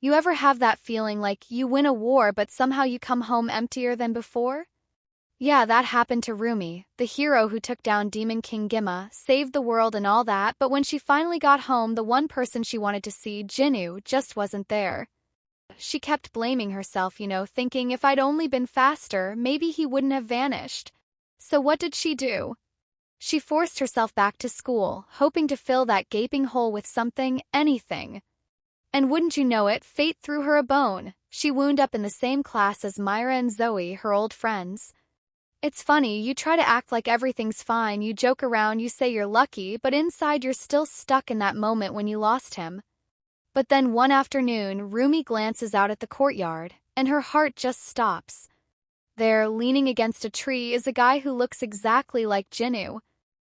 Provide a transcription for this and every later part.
You ever have that feeling like you win a war but somehow you come home emptier than before? Yeah, that happened to Rumi, the hero who took down Demon King Gima, saved the world and all that, but when she finally got home, the one person she wanted to see, Jinu, just wasn't there. She kept blaming herself, thinking if I'd only been faster, maybe he wouldn't have vanished. So what did she do? She forced herself back to school, hoping to fill that gaping hole with something, anything. And wouldn't you know it, fate threw her a bone. She wound up in the same class as Myra and Zoe, her old friends. It's funny, you try to act like everything's fine, you joke around, you say you're lucky, but inside you're still stuck in that moment when you lost him. But then one afternoon, Rumi glances out at the courtyard, and her heart just stops. There, leaning against a tree, is a guy who looks exactly like Jinu.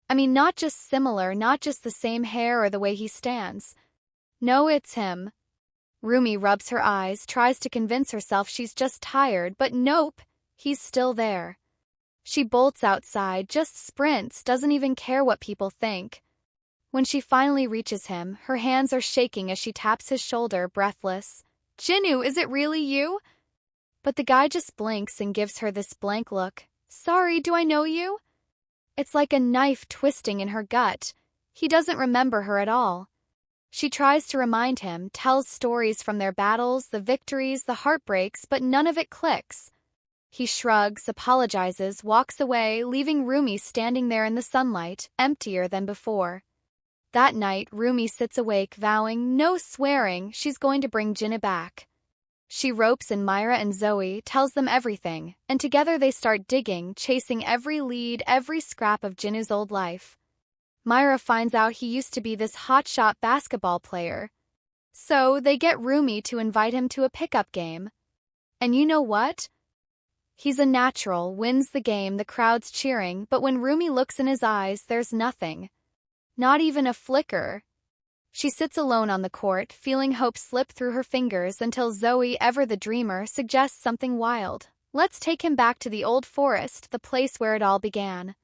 I mean, not just similar, not just the same hair or the way he stands. No, it's him. Rumi rubs her eyes, tries to convince herself she's just tired, but nope, he's still there. She bolts outside, just sprints, doesn't even care what people think. When she finally reaches him, her hands are shaking as she taps his shoulder, breathless. Jinu, is it really you? But the guy just blinks and gives her this blank look. Sorry, do I know you? It's like a knife twisting in her gut. He doesn't remember her at all. She tries to remind him, tells stories from their battles, the victories, the heartbreaks, but none of it clicks. He shrugs, apologizes, walks away, leaving Rumi standing there in the sunlight, emptier than before. That night, Rumi sits awake, vowing, no swearing, she's going to bring Jinu back. She ropes in Myra and Zoe, tells them everything, and together they start digging, chasing every lead, every scrap of Jinu's old life. Myra finds out he used to be this hotshot basketball player. So they get Rumi to invite him to a pickup game. And you know what? He's a natural, wins the game, the crowd's cheering, but when Rumi looks in his eyes, there's nothing. Not even a flicker. She sits alone on the court, feeling hope slip through her fingers until Zoe, ever the dreamer, suggests something wild. Let's take him back to the old forest, the place where it all began.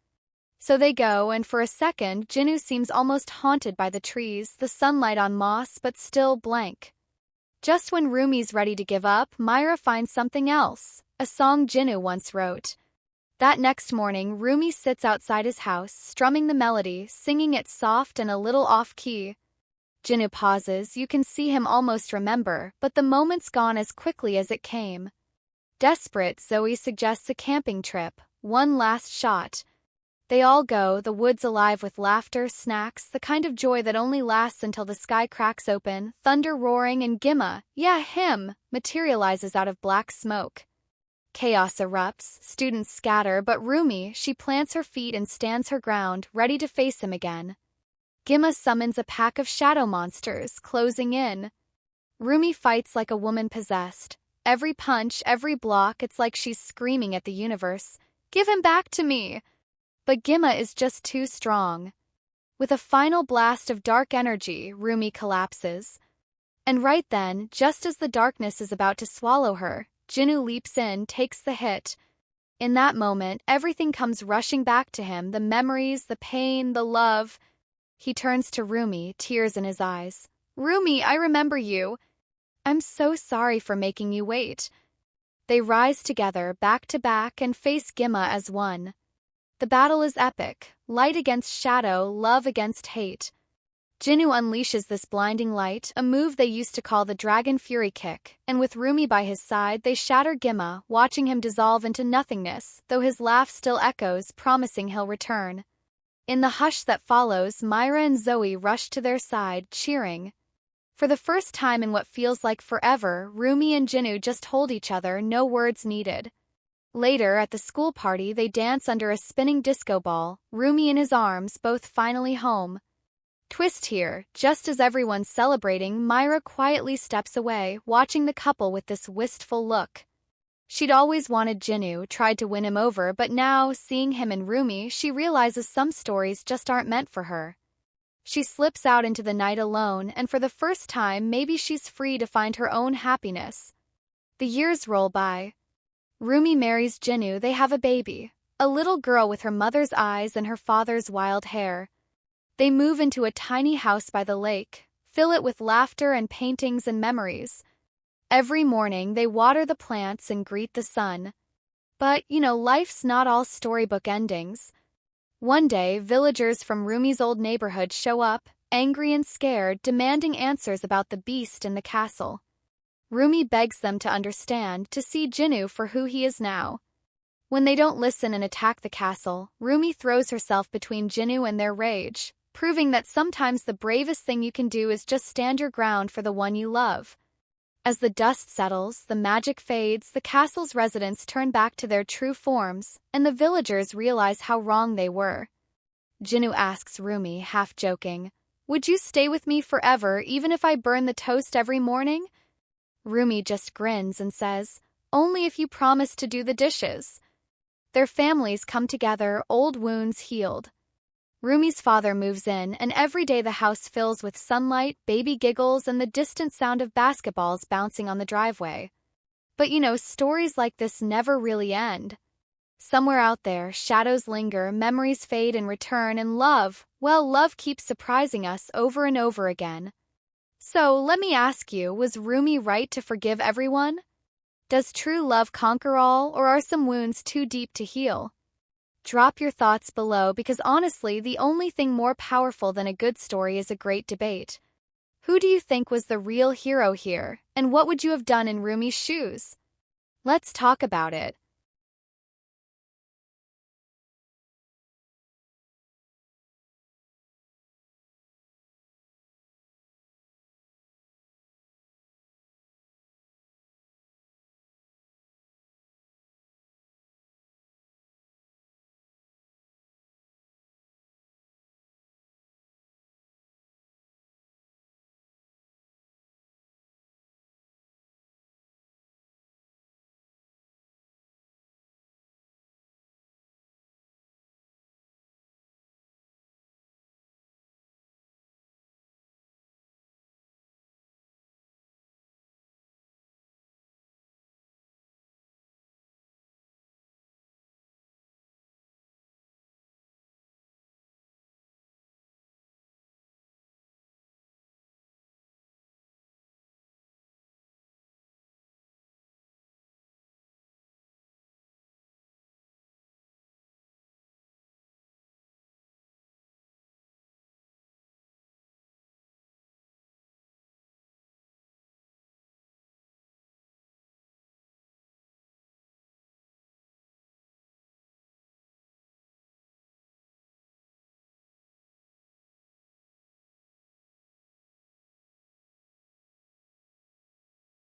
So they go, and for a second, Jinu seems almost haunted by the trees, the sunlight on moss, but still blank. Just when Rumi's ready to give up, Myra finds something else, a song Jinu once wrote. That next morning, Rumi sits outside his house, strumming the melody, singing it soft and a little off-key. Jinu pauses, you can see him almost remember, but the moment's gone as quickly as it came. Desperate, Zoe suggests a camping trip, one last shot. They all go, the woods alive with laughter, snacks, the kind of joy that only lasts until the sky cracks open, thunder roaring, and Gima, yeah, him, materializes out of black smoke. Chaos erupts, students scatter, but Rumi, she plants her feet and stands her ground, ready to face him again. Gima summons a pack of shadow monsters, closing in. Rumi fights like a woman possessed. Every punch, every block, it's like she's screaming at the universe, "Give him back to me!" But Gima is just too strong. With a final blast of dark energy, Rumi collapses. And right then, just as the darkness is about to swallow her, Jinu leaps in, takes the hit. In that moment, everything comes rushing back to him, the memories, the pain, the love. He turns to Rumi, tears in his eyes. Rumi, I remember you. I'm so sorry for making you wait. They rise together, back to back, and face Gima as one. The battle is epic, light against shadow, love against hate. Jinu unleashes this blinding light, a move they used to call the Dragon Fury Kick, and with Rumi by his side, they shatter Gima, watching him dissolve into nothingness, though his laugh still echoes, promising he'll return. In the hush that follows, Myra and Zoe rush to their side, cheering. For the first time in what feels like forever, Rumi and Jinu just hold each other, no words needed. Later, at the school party, they dance under a spinning disco ball, Rumi in his arms, both finally home. Twist here, just as everyone's celebrating, Myra quietly steps away, watching the couple with this wistful look. She'd always wanted Jinu, tried to win him over, but now, seeing him and Rumi, she realizes some stories just aren't meant for her. She slips out into the night alone, and for the first time, maybe she's free to find her own happiness. The years roll by. Rumi marries Jinu, they have a baby, a little girl with her mother's eyes and her father's wild hair. They move into a tiny house by the lake, fill it with laughter and paintings and memories. Every morning, they water the plants and greet the sun. But, life's not all storybook endings. One day, villagers from Rumi's old neighborhood show up, angry and scared, demanding answers about the beast in the castle. Rumi begs them to understand, to see Jinu for who he is now. When they don't listen and attack the castle, Rumi throws herself between Jinu and their rage, proving that sometimes the bravest thing you can do is just stand your ground for the one you love. As the dust settles, the magic fades, the castle's residents turn back to their true forms, and the villagers realize how wrong they were. Jinu asks Rumi, half joking, "Would you stay with me forever even if I burn the toast every morning?" Rumi just grins and says, "Only if you promise to do the dishes." Their families come together, old wounds healed. Rumi's father moves in, and every day the house fills with sunlight, baby giggles, and the distant sound of basketballs bouncing on the driveway. But stories like this never really end. Somewhere out there, shadows linger, memories fade and return, and love keeps surprising us over and over again. So, let me ask you, was Rumi right to forgive everyone? Does true love conquer all, or are some wounds too deep to heal? Drop your thoughts below because honestly, the only thing more powerful than a good story is a great debate. Who do you think was the real hero here, and what would you have done in Rumi's shoes? Let's talk about it.